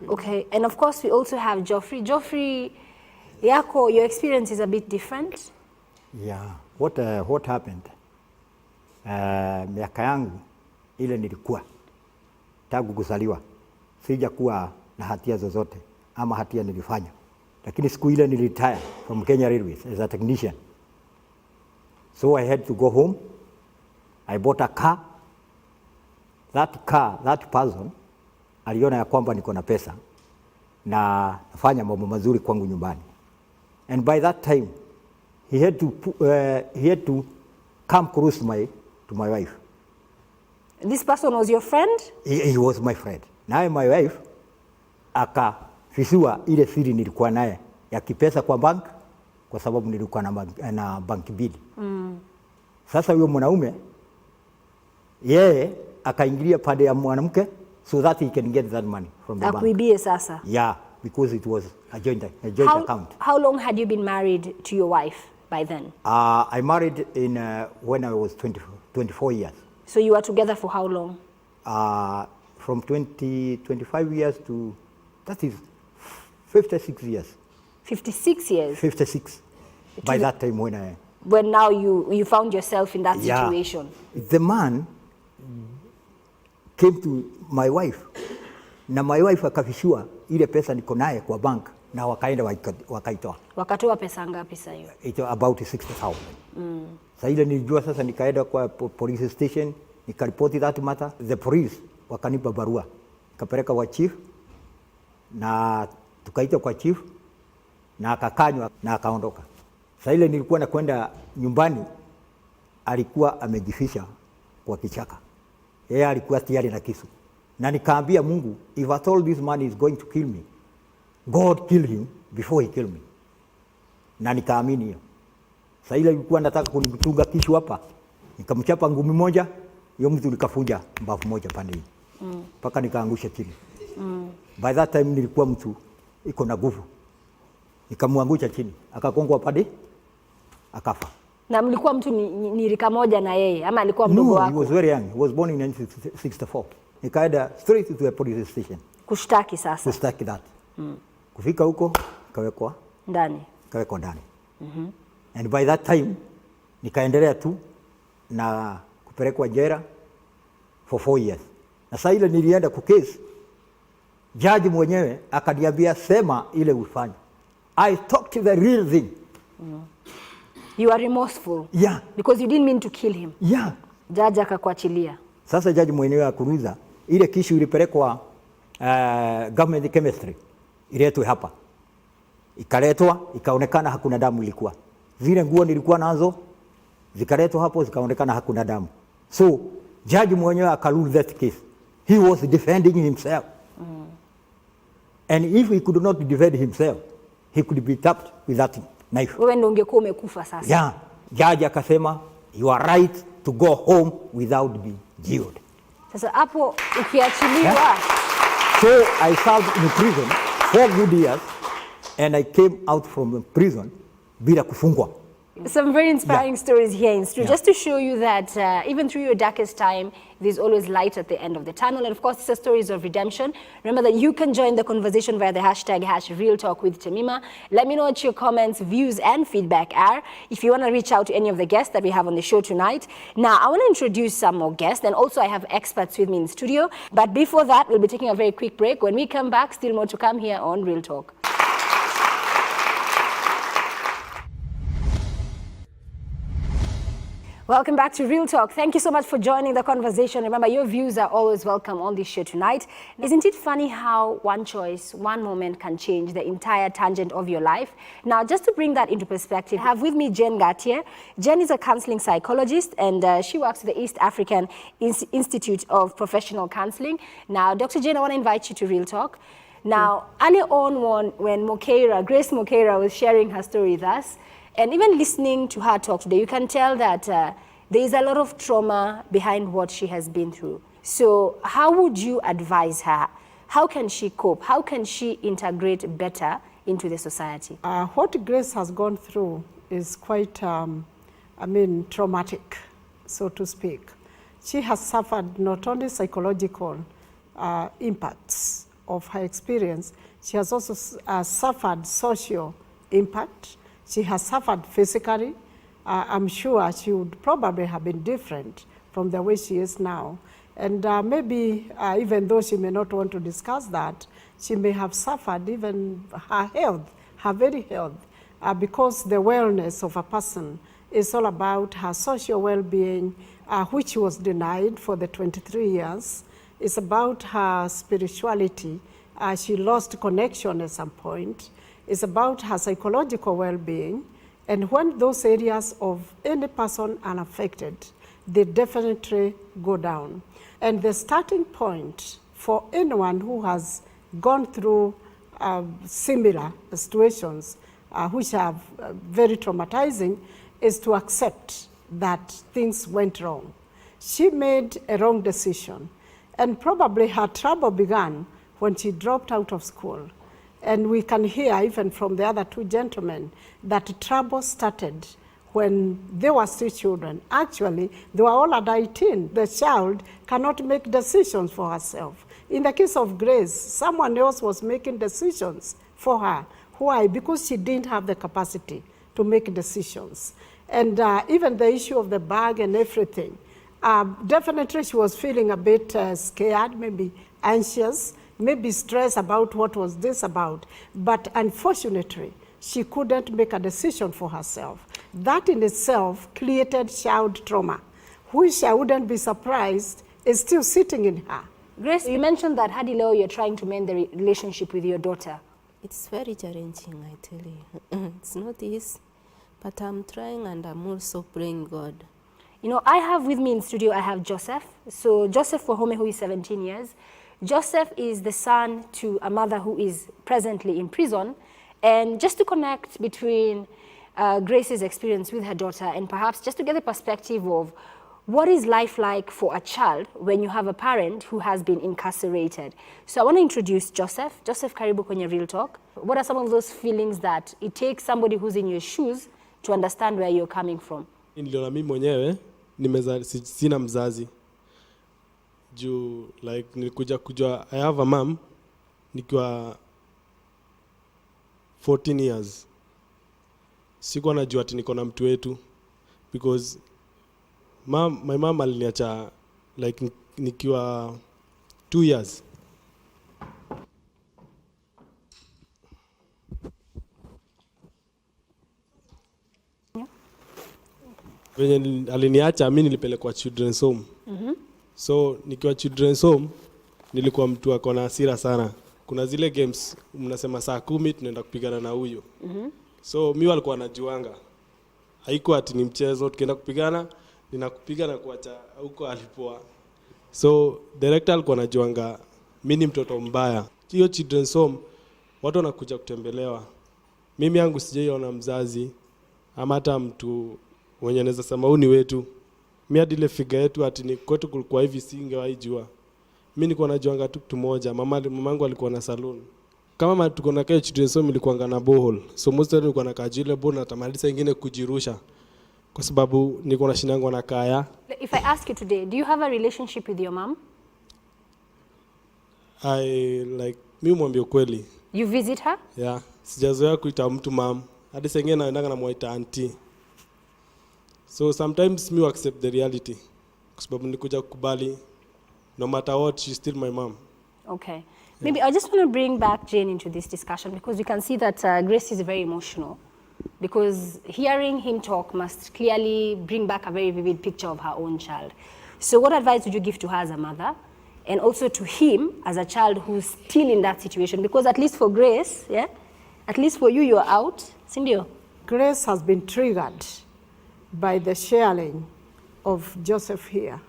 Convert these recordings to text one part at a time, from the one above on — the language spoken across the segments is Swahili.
Okay, and of course we also have Geoffrey. Geoffrey, yako, your experience is a bit different. Yeah, what happened? Miaka yangu ile nilikuwa tangu kuzaliwa sija kuwa na hatia zozote ama hatia nilifanya, lakini siku ile niliretire from Kenya Railways as a technician, so I had to go home. I bought a car. That person aliona ya kwamba niko na pesa na nafanya mambo mazuri kwangu nyumbani, and by that time he had to come close to my wife. This person was your friend? He was my friend. Naye my wife akafisua ile siri nilikuwa naye ya kipesa kwa bank, kwa sababu nilikuwa na bank bill. Sasa huyo mwanaume yeye akaingilia pande ya mwanamke so that he can get that money from the bank. Akuibie sasa? Yeah, because it was a joint account. How long had you been married to your wife by then? I married when I was 24 years. So you were together for how long? From 25 years to, that is 56 years. 56 years? 56. By that time when now you found yourself in that situation. The man came to my wife, na my wife akafishua ile pesa niko naye kwa bank, na wakaenda wakaitoa. Wakatoa pesa ngapi sasa hiyo? It about 60,000. Sasa ile nilijua, sasa nikaenda kwa police station, nikaripoti that matter. The police wakanipa barua, nikapeleka kwa chief, na tukaita kwa chief, na akakanywa na akaondoka. Sasa ile nilikuwa nakwenda nyumbani, alikuwa amejifisha kwa kichaka. Yeye alikuwa tayari na kisu. Na nikaambia Mungu, if at all this man is going to kill me, God kill him before he kill me. Na nikaamini hiyo. Sasa ile alikuwa nataka kunitunga kishu hapa, nikamchapa ngumi moja, hiyo mtu nikafunja mbavu moja pande hii. Paka nikaangusha chini. By that time nilikuwa mtu iko na nguvu. Nikamwangusha chini, akakongwa pande, akafa. Na mlikuwa mtu ni rika moja na yeye ama alikuwa mdogo wako? No, he was very young. He was born in 1964. Nikaenda straight to the police station. Kushtaki sasa? Kushtaki that. Kufika huko, kawekwa ndani. Kawekwa ndani. And by that time, nikaendelea tu na kupelekwa jela for 4 years. Na sasa ile nilienda kukesi, judge mwenyewe akaniambia sema ile ufanye. I talked the real thing. You are remorseful? Yeah. Because you didn't mean to kill him? Yeah. Judge akakuachilia? Sasa judge mwenyewe akuuliza, ile kishu ilipelekwa government chemistry, iletwe hapa. Ikaletwa, ikaonekana hakuna damu ilikuwa. Zile nguo nilikuwa nazo, zikaletwa hapo, zikaonekana hakuna damu. So, judge mwenyewe akarule that case. He was defending himself. And if he could not defend himself, he could be tapped with that knife. Wewe ndio ungekuwa umekufa sasa. Yeah. Judge akasema, you are right to go home without being jailed. Sasa hapo ukiachiliwa. Yeah. So I served in prison 4 good years, and I came out from prison bila kufungwa. Some very inspiring stories here in studio, just to show you that even through your darkest time, there's always light at the end of the tunnel. And of course, these are stories of redemption. Remember that you can join the conversation via the hashtag #RealTalkWithTemima. Let me know what your comments, views, and feedback are. If you want to reach out to any of the guests that we have on the show tonight. Now, I want to introduce some more guests, and also I have experts with me in studio. But before that, we'll be taking a very quick break. When we come back, still more to come here on Real Talk. Welcome back to Real Talk. Thank you so much for joining the conversation. Remember, your views are always welcome on this show tonight. Isn't it funny how one choice, one moment can change the entire tangent of your life? Now, just to bring that into perspective, I have with me Jen Gatier. Jen is a counseling psychologist, and she works at the East African Institute of Professional Counseling. Now, Dr. Jen, I want to invite you to Real Talk. Now, earlier on when Grace Mokeira was sharing her story with us, and even listening to her talk today, you can tell that there is a lot of trauma behind what she has been through. So how would you advise her? How can she cope? How can she integrate better into the society? What Grace has gone through is quite, traumatic, so to speak. She has suffered not only psychological impacts of her experience, she has also suffered social impact. She has suffered physically. I'm sure she would probably have been different from the way she is now. And maybe even though she may not want to discuss that, she may have suffered even her health, her very health, because the wellness of a person is all about her social well-being, which was denied for the 23 years. It's about her spirituality. She lost connection at some point. It's about her psychological well-being. And when those areas of any person are affected, they definitely go down. And the starting point for anyone who has gone through similar situations, which are very traumatizing, is to accept that things went wrong. She made a wrong decision, and probably her trouble began when she dropped out of school. And we can hear even from the other two gentlemen that trouble started when they were still children. Actually, they were all at 18. The child cannot make decisions for herself. In the case of Grace, someone else was making decisions for her. Why? Because she didn't have the capacity to make decisions. And even the issue of the bag and everything, definitely she was feeling a bit scared, maybe anxious, maybe stressed about what was this about. But unfortunately, she couldn't make a decision for herself. That in itself created child trauma, which I wouldn't be surprised is still sitting in her. Grace, you mentioned that hadi leo you're trying to mend the relationship with your daughter. It's very challenging, I tell you. It's not easy, but I'm trying, and I'm also praying God. You know, I have with me in studio, I have Joseph. So Joseph Wahome, who is 17 years. Joseph is the son to a mother who is presently in prison. And just to connect between Grace's experience with her daughter and perhaps just to get the perspective of what is life like for a child when you have a parent who has been incarcerated. So I want to introduce Joseph. Joseph, karibu kwenye Real Talk. What are some of those feelings that it takes somebody who's in your shoes to understand where you're coming from? Niliona mimi mwenyewe sina mzazi. Juu like nilikuja kujua I have a mom nikiwa 14 years. Sikuwa najua ati niko na mtu wetu because my mom aliniacha like nikiwa 2 years. When aliniacha mimi nilipelekwa children's home. So nikiwa children's home nilikuwa mtu ako na hasira sana. Kuna zile games mnasema saa 10 tunaenda kupigana na huyo. So mimi walikuwa wanajuanga. Haikuwa ati ni mchezo, tukienda kupigana ninakupiga na kuacha huko alipoa. So director alikuwa anajuanga mimi ni mtoto mbaya. Hiyo children's home watu wanakuja kutembelewa. Mimi yangu sijaiona mzazi ama hata mtu mwenye anaweza sema huyu ni wetu. Mimi hadi ile figure yetu ati ni kwetu kulikuwa hivi singewahi jua. Mimi nilikuwa najuanga tu kitu moja, mamangu alikuwa na salon. Kama tuko na kile children's home ilikuwa na borehole. So most of nilikuwa na kajile borehole na tamalisa ingine kujirusha. Kwa sababu niko na shinango na kaya. If I ask you today, do you have a relationship with your mom? Mimi mwambie kweli. You visit her? Yeah, sijazoea kuita mtu mom. Hadi sengine naendanga na muita auntie. So sometimes me accept the reality. Kwa sababu nikuja kukubali no matter what, she's still my mom. Okay. Yeah. Maybe I just want to bring back Jane into this discussion because you can see that Grace is very emotional. Because hearing him talk must clearly bring back a very vivid picture of her own child. So what advice would you give to her as a mother? And also to him as a child who's still in that situation? Because at least for Grace, yeah, at least for you, you're out. Sindio? Grace has been triggered by the sharing of Joseph here.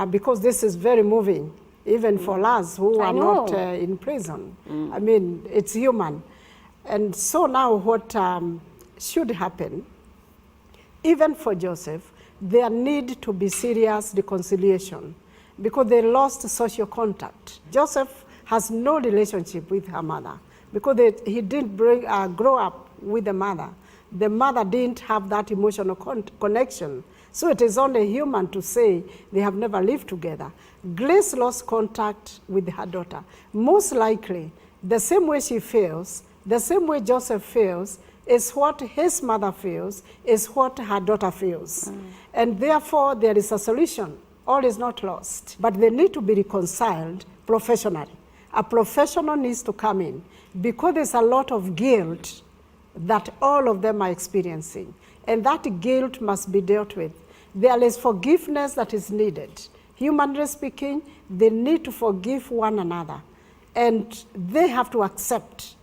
Because this is very moving, even for us who are not in prison. I mean, it's human. And so now what should happen, even for Joseph, there need to be serious reconciliation because they lost social contact. Joseph has no relationship with her mother because he didn't grow up with the mother. The mother didn't have that emotional connection. So it is only human to say they have never lived together. Grace lost contact with her daughter. Most likely, the same way she feels, the same way Joseph feels, is what his mother feels, is what her daughter feels. And therefore, there is a solution. All is not lost, but they need to be reconciled professionally. A professional needs to come in because there's a lot of guilt that all of them are experiencing, and that guilt must be dealt with. There is forgiveness that is needed. Humanly speaking, they need to forgive one another, and they have to accept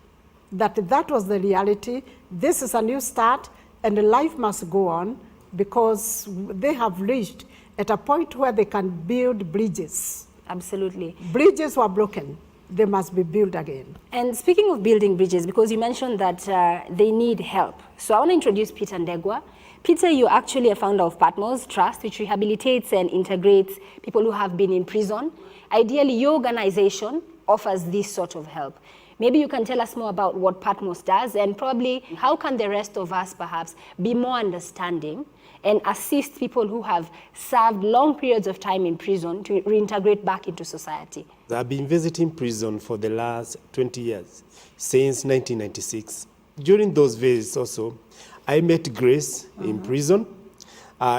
that that was the reality. This is a new start, and life must go on because they have reached at a point where they can build bridges. Absolutely. Bridges were broken. They must be built again. And speaking of building bridges, because you mentioned that they need help. So I want to introduce Peter Ndegwa. Peter, you're actually a founder of Patmos Trust, which rehabilitates and integrates people who have been in prison. Ideally, your organization offers this sort of help. Maybe you can tell us more about what Patmos does, and probably how can the rest of us perhaps be more understanding and assist people who have served long periods of time in prison to reintegrate back into society. I've been visiting prison for the last 20 years, since 1996. During those visits also, I met Grace in prison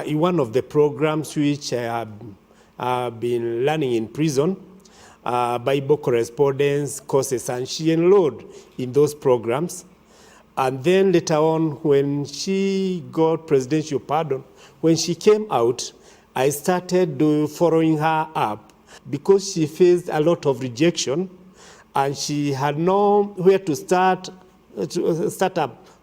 in one of the programs which I have been learning in prison, Bible correspondence courses, and she enrolled in those programs. And then later on, when she got presidential pardon, when she came out, I started following her up because she faced a lot of rejection and she had nowhere to start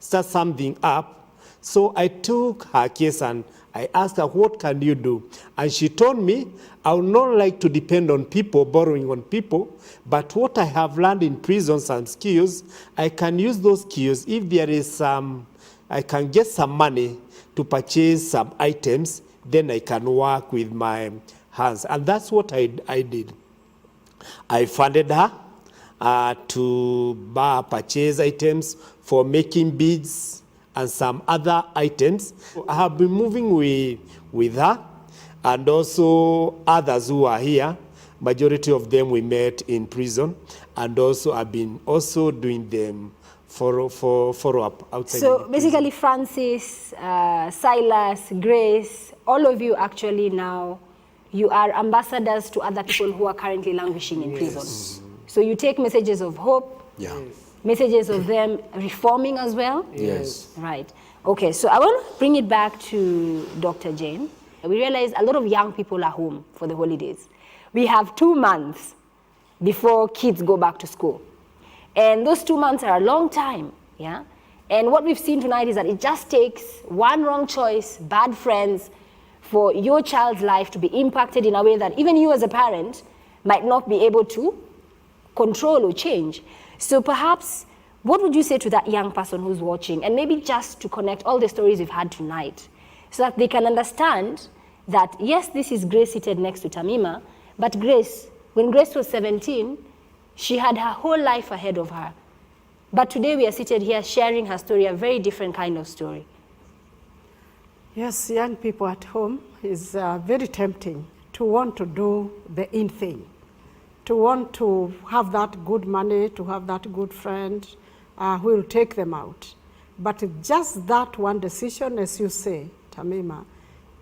something up. So I took her case and I asked her, what can you do? And she told me, I would not like to depend on people, borrowing on people, but what I have learned in prison, some skills, I can use those skills. If there is I can get some money to purchase some items, then I can work with my hands. And that's what I did. I funded her to purchase items for making beads and some other items. I have been moving with her and also others who are here. Majority of them we met in prison, and also I've been also doing them follow-up outside. So basically Francis, Silas, Grace, all of you actually now, you are ambassadors to other people who are currently languishing in prison. So you take messages of hope, messages of them reforming as well? Yes. Right. Okay, so I want to bring it back to Dr. Jane. We realize a lot of young people are home for the holidays. We have 2 months before kids go back to school. And those 2 months are a long time, yeah? And what we've seen tonight is that it just takes one wrong choice, bad friends, for your child's life to be impacted in a way that even you as a parent might not be able to control or change. So perhaps, what would you say to that young person who's watching, and maybe just to connect all the stories we've had tonight, so that they can understand that, yes, this is Grace seated next to Tamima, but Grace, when Grace was 17, she had her whole life ahead of her. But today we are seated here sharing her story, a very different kind of story. Yes, young people at home, is very tempting to want to do the in thing, to want to have that good money, to have that good friend who will take them out. But just that one decision, as you say, Tamima,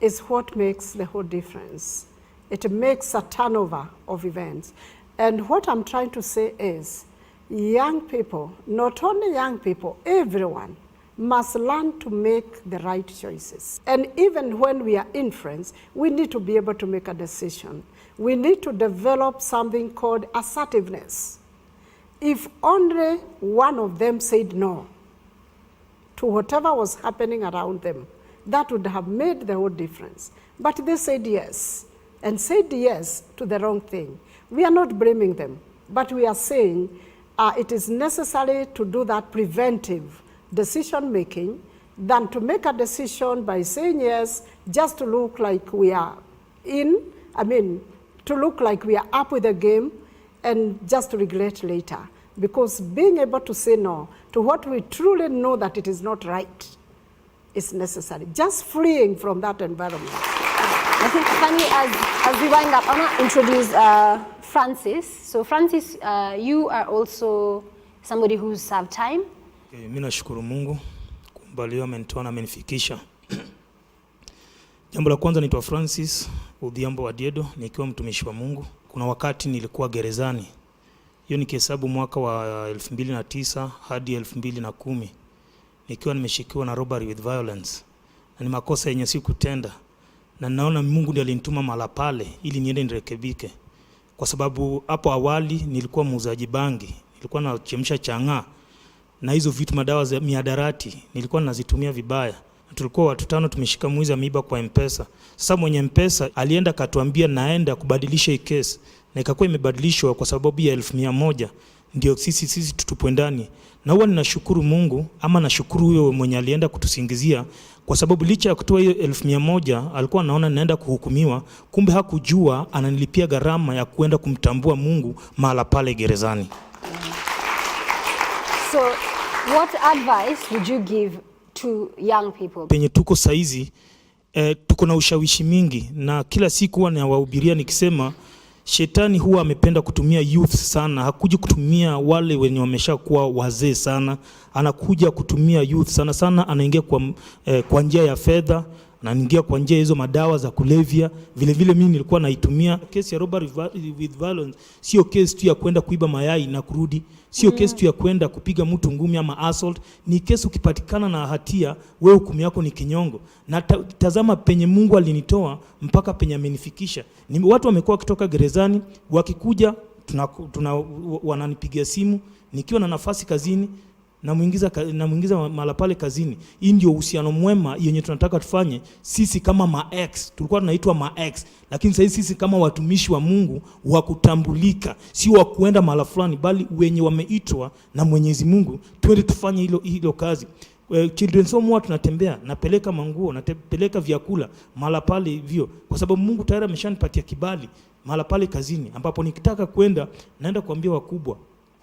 is what makes the whole difference. It makes a turnover of events. And what I'm trying to say is, young people, not only young people, everyone must learn to make the right choices. And even when we are in friends, we need to be able to make a decision. We need to develop something called assertiveness. If only one of them said no to whatever was happening around them, that would have made the whole difference. But they said yes, and said yes to the wrong thing. We are not blaming them, but we are saying it is necessary to do that preventive decision making than to make a decision by saying yes just to look like we are to look like we are up with the game and just to regret later. Because being able to say no to what we truly know that it is not right is necessary. Just fleeing from that environment. I think, Fanny, as we wind up, I want to introduce Francis. So Francis, you are also somebody who's served time. Mimi nashukuru Mungu kwamba leo amenitoa na amenifikisha. Jambo la kwanza, naitwa Francis Odhiambo Adiedo, nikiwa mtumishi wa Mungu. Kuna wakati nilikuwa gerezani. Hiyo nikihesabu mwaka wa 2009 hadi 2010. Nikiwa nimeshikiwa na robbery with violence. Na ni makosa yenye sikutenda. Na naona Mungu ndiye alinituma mahali pale ili niende nirekebike. Kwa sababu hapo awali nilikuwa muuzaji bangi, nilikuwa nachemsha chang'aa. Na hizo vitu, madawa za miadarati nilikuwa nazitumia vibaya. Tulikuwa watu 5 tumeshika mwizi ameiba kwa M-Pesa. Sasa mwenye M-Pesa alienda katuambia naenda kubadilisha hii kesi. Na ikakuwa imebadilishwa kwa sababu ya 1,100 ndio sisi tutupwe ndani. Na huwa ninashukuru Mungu, ama nashukuru huyo mwenye alienda kutusingizia, kwa sababu licha ya kutoa hiyo 1,100 alikuwa anaona naenda kuhukumiwa, kumbe hakujua ananilipia gharama ya kuenda kumtambua Mungu mahala pale gerezani. So what advice would you give to young people? Penye tuko saizi, tuko na ushawishi mingi, na kila siku huwa nawahubiria nikisema shetani huwa amependa kutumia youth sana. Hakuji kutumia wale wenye wameshakuwa wazee sana, anakuja kutumia youth sana sana. Anaingia kwa njia ya fedha, anaingia kwa njia hizo madawa za kulevya. Vile vile mimi nilikuwa naitumia. Kesi ya robbery with violence sio kesi tu ya kwenda kuiba mayai na kurudi, sio kesi tu ya kwenda kupiga mtu ngumi ama assault. Ni kesi ukipatikana na hatia, wewe hukumu yako ni kinyongo. Na tazama penye Mungu alinitoa mpaka penye amenifikisha. Ni watu wamekuwa kutoka gerezani, wakikuja wananipigia simu nikiwa na nafasi kazini, na muingiza mala pale kazini. Hii ndio uhusiano mwema yenye tunataka tufanye sisi kama ma-ex. Tulikuwa tunaitwa ma-ex, lakini sasa sisi kama watumishi wa Mungu wa kutambulika, si wa kuenda mala fulani, bali wenye wameitwa na Mwenyezi Mungu, twende tufanye hilo kazi. Children's home huwa tunatembea, napeleka manguo, napeleka vyakula mala pale hivyo, kwa sababu Mungu tayari ameshanipatia kibali mala pale kazini, ambapo nikitaka kwenda naenda kuambia wakubwa,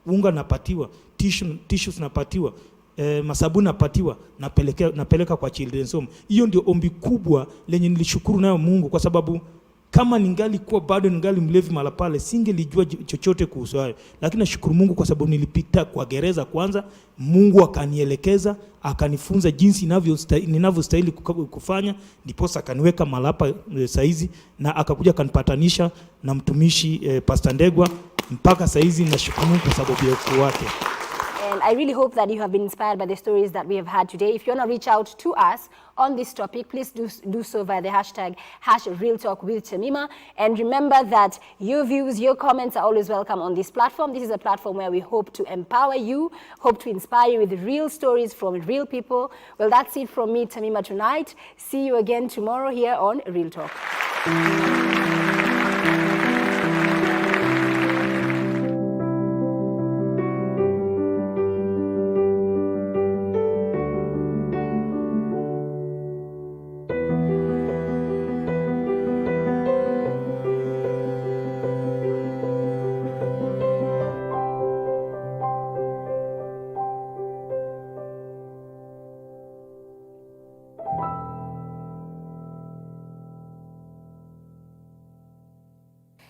unga napatiwa, tissues napatiwa, masabuni napatiwa, napeleka kwa children's home. Hiyo ndio ombi kubwa lenye nilishukuru nayo Mungu, kwa sababu kama ningalikuwa bado ningali mlevi mala pale, singelijua chochote kuhusu hayo. Lakini nashukuru Mungu kwa sababu nilipita kwa gereza kwanza, Mungu akanielekeza, akanifunza jinsi ninavyostahili kufanya, ndiposa akaniweka mala hapa saizi, na akakuja kanipatanisha na mtumishi Pastor Ndegwa. Mpaka saizi nashukuru Mungu kwa sababu ya ukuu wake. And I really hope that you have been inspired by the stories that we have had today. If you want to reach out to us on this topic, please do so via the hashtag #RealTalkWithTemima. And remember that your views, your comments are always welcome on this platform. This is a platform where we hope to empower you, hope to inspire you with real stories from real people. Well, that's it from me, Temima, tonight. See you again tomorrow here on Real Talk.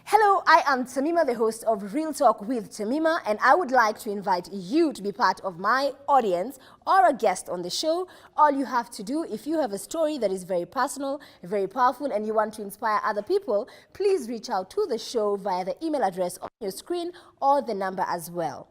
Hello, I am Temima, the host of Real Talk with Temima, and I would like to invite you to be part of my audience or a guest on the show. All you have to do, if you have a story that is very personal, very powerful, and you want to inspire other people, please reach out to the show via the email address on your screen or the number as well.